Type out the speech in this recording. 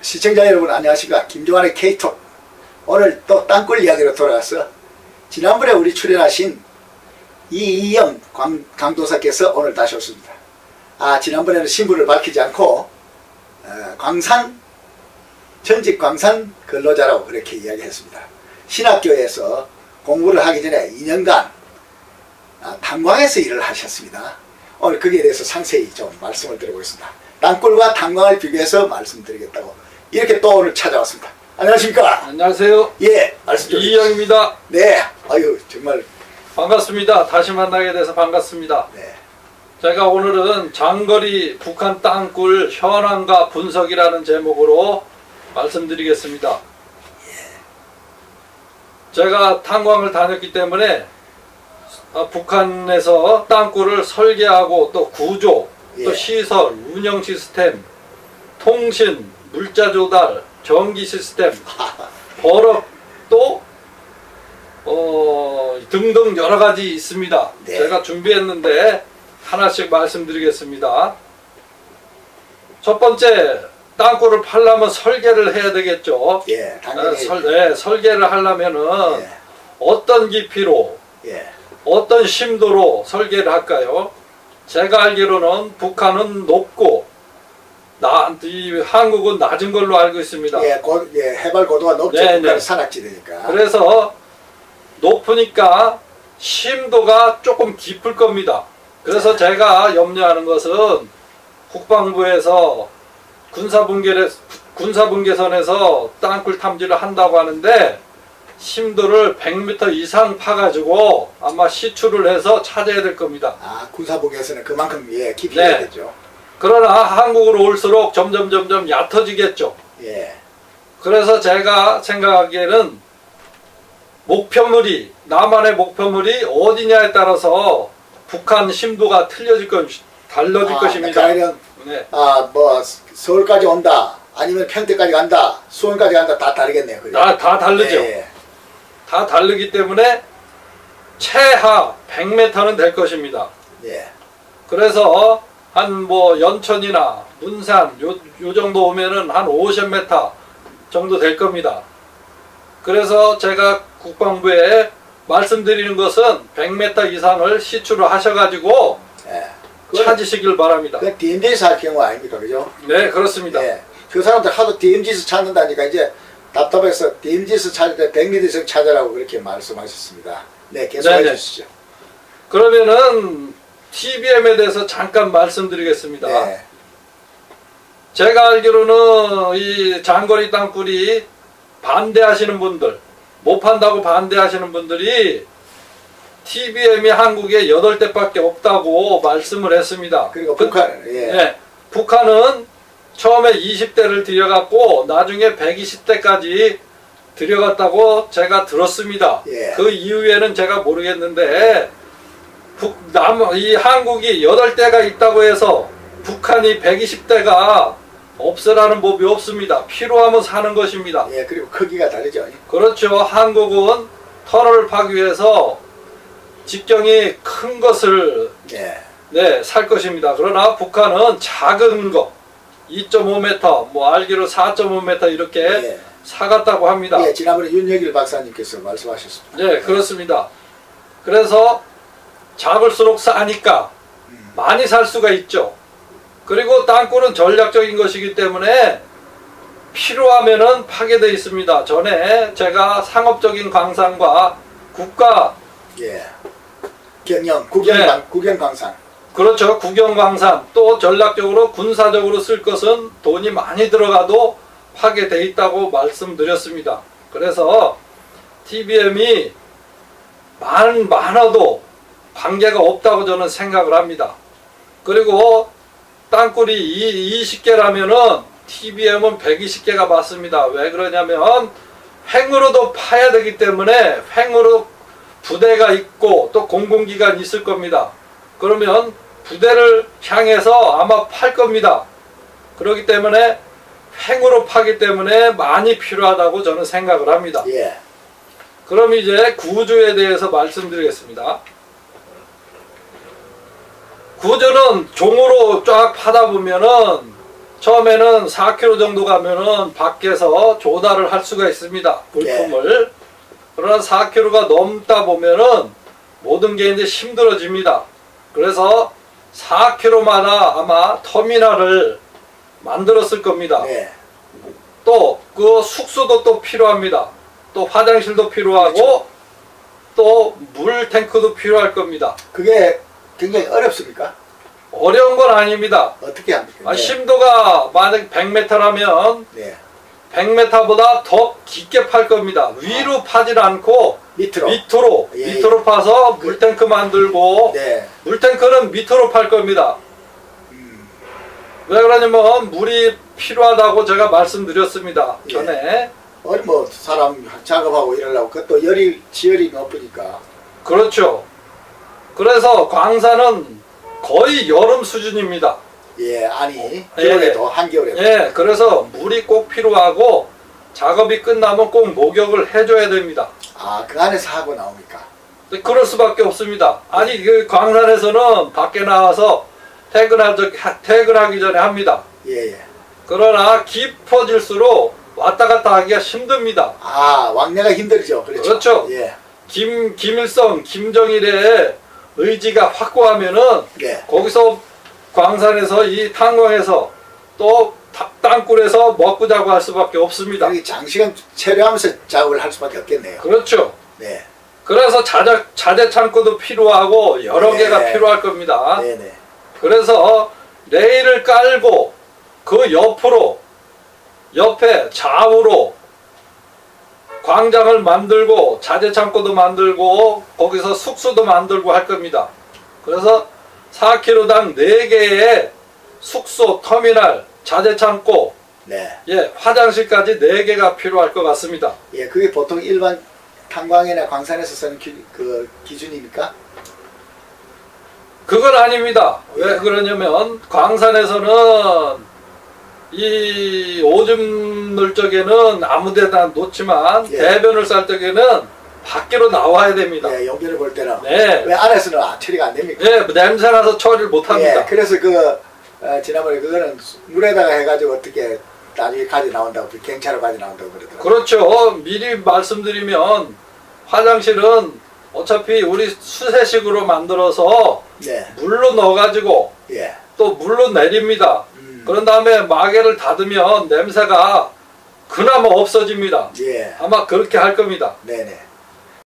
시청자 여러분 안녕하십니까. 김종환의 K톡. 오늘 또 땅굴 이야기로 돌아왔어. 지난번에 우리 출연하신 이희영 강도사께서 오늘 다시 오십니다. 지난번에는 신분을 밝히지 않고 전직 광산 근로자라고 그렇게 이야기했습니다. 신학교에서 공부를 하기 전에 2년간 탄광에서 일을 하셨습니다. 오늘 거기에 대해서 상세히 좀 말씀을 드려보겠습니다. 땅굴과 탄광을 비교해서 말씀드리겠다고 이렇게 또 오늘 찾아왔습니다. 안녕하십니까? 안녕하세요. 예, 말씀 좀 이희영입니다. 네, 아유 정말 반갑습니다. 다시 만나게 돼서 반갑습니다. 네. 제가 오늘은 장거리 북한 땅굴 현황과 분석이라는 제목으로 말씀드리겠습니다. 제가 탄광을 다녔기 때문에 북한에서 땅굴을 설계하고 또 구조, 또 시설, 운영 시스템, 통신, 물자 조달, 전기 시스템, 버럭 또 등등 여러 가지 있습니다. 네. 제가 준비했는데 하나씩 말씀드리겠습니다. 첫 번째, 땅굴을 팔려면 설계를 해야 되겠죠. 예, 당연히 설계를 하려면은 예. 어떤 깊이로 어떤 심도로 설계를 할까요? 제가 알기로는 북한은 높고 한국은 낮은 걸로 알고 있습니다. 해발 고도가 높죠. 북한은 산악지대니까. 그래서 높으니까 심도가 조금 깊을 겁니다. 그래서 제가 염려하는 것은 국방부에서 군사분계선에서 땅굴 탐지를 한다고 하는데 심도를 100m 이상 파가지고 아마 시추를 해서 찾아야 될 겁니다. 군사분계선은 그만큼 깊이 해야 되죠. 그러나 한국으로 올수록 점점 얕아지겠죠. 그래서 제가 생각하기에는 남한의 목표물이 어디냐에 따라서 북한 심도가 달라질 것입니다. 그러니까 뭐 서울까지 온다, 아니면 평택까지 간다, 수원까지 간다, 다 다르겠네요. 다 다르죠. 다 다르기 때문에 최하 100m는 될 것입니다. 그래서 한 연천이나 문산 요 정도 오면은 한 50m 정도 될 겁니다. 그래서 제가 국방부에 말씀드리는 것은 100m 이상을 시추를 하셔가지고 찾으시길 바랍니다. 그 DMZ에서 할 경우 아닙니까? 그죠? 네, 그렇습니다. 그 사람들 하도 DMZ에서 찾는다니까 이제 답답해서 DMZ에서 찾을 때 100m 이상 찾으라고 그렇게 말씀하셨습니다. 네, 계속해 주시죠. 그러면은 TBM에 대해서 잠깐 말씀드리겠습니다. 제가 알기로는 이 장거리 땅굴이 반대하시는 분들, 못 판다고 반대하시는 분들이 TBM이 한국에 8대밖에 없다고 말씀을 했습니다. 그리고 북한은 처음에 20대를 들여갔고 나중에 120대까지 들여갔다고 제가 들었습니다. 그 이후에는 제가 모르겠는데 이 한국이 8대가 있다고 해서 북한이 120대가 없으라는 법이 없습니다. 필요하면 사는 것입니다. 그리고 크기가 다르죠. 그렇죠. 한국은 터널을 파기 위해서 직경이 큰 것을 살 것입니다. 그러나 북한은 작은 거 2.5m, 알기로 4.5m 이렇게 사갔다고 합니다. 지난번에 윤여길 박사님께서 말씀하셨습니다. 네, 그렇습니다. 그래서 작을수록 싸니까 많이 살 수가 있죠. 그리고 땅굴은 전략적인 것이기 때문에 필요하면은 파게 되어 있습니다. 전에 제가 상업적인 광산과 국가 국영 광산. 그렇죠. 국영 광산 또 전략적으로 군사적으로 쓸 것은 돈이 많이 들어가도 파게 돼 있다고 말씀드렸습니다. 그래서 TBM이 많아도 관계가 없다고 저는 생각을 합니다. 그리고 땅굴이 20개라면은 TBM은 120개가 맞습니다. 왜 그러냐면 횡으로도 파야 되기 때문에 횡으로 부대가 있고 또 공공기관이 있을 겁니다. 그러면 부대를 향해서 아마 팔 겁니다. 그렇기 때문에 횡으로 파기 때문에 많이 필요하다고 저는 생각을 합니다. 그럼 이제 구조에 대해서 말씀드리겠습니다. 구조는 종으로 쫙 파다 보면은 처음에는 4km 정도 가면은 밖에서 조달을 할 수가 있습니다. 물품을. 그러나 4km가 넘다 보면은 모든 게 이제 힘들어집니다. 그래서 4km마다 아마 터미널을 만들었을 겁니다. 네. 또 그 숙소도 또 필요합니다. 또 화장실도 필요하고 그렇죠. 또 물 탱크도 필요할 겁니다. 그게 굉장히 어렵습니까? 어려운 건 아닙니다. 어떻게 합니까? 심도가 만약 100m라면 네. 100m보다 더 깊게 팔 겁니다. 위로 파질 않고 밑으로. 밑으로 파서 물탱크 만들고 네. 물탱크는 밑으로 팔 겁니다. 왜 그러냐면 물이 필요하다고 제가 말씀드렸습니다. 예. 전에. 뭐 사람 작업하고 이러려고 그것도 지열이 높으니까. 그렇죠. 그래서 광산은 거의 여름 수준입니다. 예, 아니 겨울에도 한겨울에도. 예, 그래서 물이 꼭 필요하고 작업이 끝나면 꼭 목욕을 해줘야 됩니다. 아, 그 안에서 하고 나옵니까? 그럴 수밖에 없습니다. 아니 그 광산에서는 밖에 나와서 퇴근하기 전에 합니다. 예, 예. 그러나 깊어질수록 왔다 갔다 하기가 힘듭니다. 아, 왕래가 힘들죠. 그렇죠. 그렇죠. 예. 김일성, 김정일의 의지가 확고하면은 네. 거기서 광산에서 이 탄광에서 또 땅굴에서 먹고 자고 할 수밖에 없습니다. 장시간 체류하면서 작업을 할 수밖에 없겠네요. 그렇죠. 네. 그래서 자재 창고도 필요하고 여러 네. 개가 필요할 겁니다. 네네. 그래서 레일을 깔고 그 옆에 좌우로 광장을 만들고 자재 창고도 만들고 거기서 숙소도 만들고 할 겁니다. 그래서 4km당 4개의 숙소, 터미널, 자재 창고, 네. 예, 화장실까지 4개가 필요할 것 같습니다. 예, 그게 보통 일반 탄광이나 광산에서 쓰는 기준입니까? 그건 아닙니다. 왜 예. 그러냐면 광산에서는 이 오줌 넣을 적에는 아무 데나 놓지만 예. 대변을 쌀 적에는 밖으로 나와야 됩니다. 예, 용변을 볼 때는. 네. 왜 안에서는 처리가 안 됩니까? 예, 냄새나서 처리를 못합니다. 예, 그래서 지난번에 그거는 물에다가 해가지고 어떻게 나중에 가지 나온다고, 경차로 가지 나온다고 그러더라고요. 그렇죠. 미리 말씀드리면 화장실은 어차피 우리 수세식으로 만들어서 네. 물로 넣어가지고 예. 또 물로 내립니다. 그런 다음에 마개를 닫으면 냄새가 그나마 없어집니다. 예. 아마 그렇게 할 겁니다. 네네.